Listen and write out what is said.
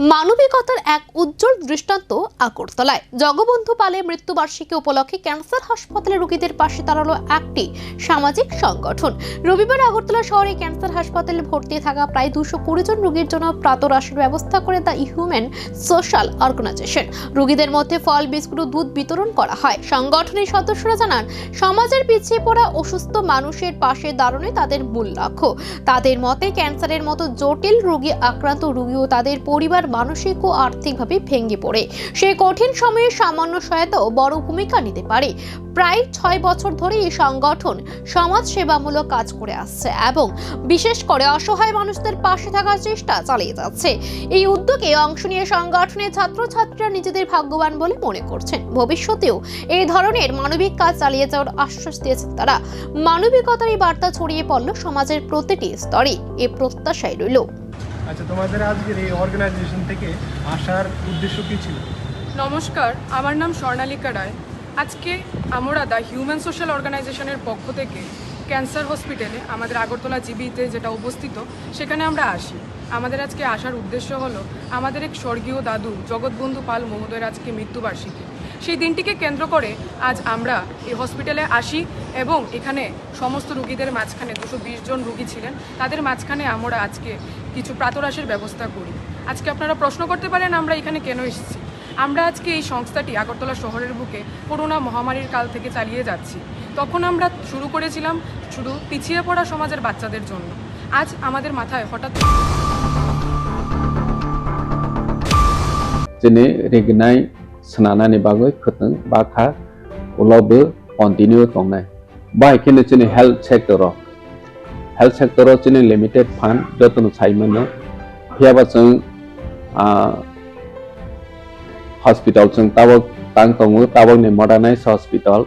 মানবিকতার এক উজ্জ্বল দৃষ্টান্ত আগরতলায়। জগবন্ধু পালের মৃত্যুবার্ষিকী উপলক্ষে ক্যান্সার হাসপাতালে রোগীদের পাশে দাঁড়ালো একটি সামাজিক সংগঠন। রবিবার আগরতলা শহরে ক্যান্সার হাসপাতালে ভর্তি থাকা প্রায় 220 জন রোগীর জন্য প্রাতরাশের ব্যবস্থা করে দ্য হিউম্যান সোশ্যাল অর্গানাইজেশন। রোগীদের মধ্যে ফল, বিস্কুট ও দুধ বিতরণ করা হয়। সংগঠনের সদস্যরা জানান, সমাজের পিছিয়ে পড়া অসুস্থ মানুষের পাশে দাঁড়ানোই তাদের মূল লক্ষ্য। তাদের মতে ক্যান্সারের মতো জটিল রোগে আক্রান্ত রোগী ও তাদের পরিবার মানসিক ও আর্থিকভাবে ভেঙে পড়ে। সেই কঠিন সময়ে সামান্য সহায়তাও বড় ভূমিকা নিতে পারে। প্রায় 6 বছর ধরে এই সংগঠন সমাজ সেবামূলক কাজ করে আসছে এবং বিশেষ করে অসহায় মানুষদের পাশে থাকার চেষ্টা চালিয়ে যাচ্ছে। এই উদ্যোগে অংশ নিয়ে সংগঠনের ছাত্রছাত্রীরা নিজেদের ভাগ্যবান বলে মনে করছেন। ভবিষ্যতেও এই ধরনের মানবিক কাজ চালিয়ে যাওয়ার আশ্বাস দিয়েছেন তারা। মানবিকতার এই বার্তা ছড়িয়ে পড়ল সমাজের প্রতিটি স্তরে, এ প্রত্যাশাই রইল। আচ্ছা, তোমাদের আজকের এই অর্গানাইজেশন থেকে আসার উদ্দেশ্য কি ছিল? নমস্কার, আমার নাম স্বর্ণালিকা রায়। আজকে আমরা দ্য হিউম্যান সোশ্যাল অর্গানাইজেশনের পক্ষ থেকে ক্যান্সার হসপিটালে আমাদের আগরতলা জিবিতে যেটা অবস্থিত সেখানে আমরা আসি। আমাদের আজকে আসার উদ্দেশ্য হলো আমাদের এক স্বর্গীয় দাদু জগৎবন্ধু পাল মহোদয়ের আজকে মৃত্যুবার্ষিকী। সেই দিনটিকে কেন্দ্র করে আজ আমরা এই হসপিটালে আসি এবং এখানে সমস্ত রোগীদের মাঝখানে 220 জন রোগী ছিলেন, তাদের মাঝখানে আমরা আজকে কিছু প্রাতরাশের ব্যবস্থা করি। আজকে আপনারা প্রশ্ন করতে পারেন আমরা এখানে কেন এসেছি। আমরা আজকে এই সংস্থাটি আগরতলা শহরের বুকে করোনা মহামারীর কাল থেকে চালিয়ে যাচ্ছি। তখন আমরা শুরু করেছিলাম শুধু পিছিয়ে পড়া সমাজের বাচ্চাদের জন্য। আজ আমাদের মাথায় হঠাৎ Jene regnai sananani bagoi khutang bakha ulobe continue tongnai. Bai kene jene health sector jene limited fund jotun saimano hiaba jeng hospital jeng tabok tang tongo tabok ni modernized hospital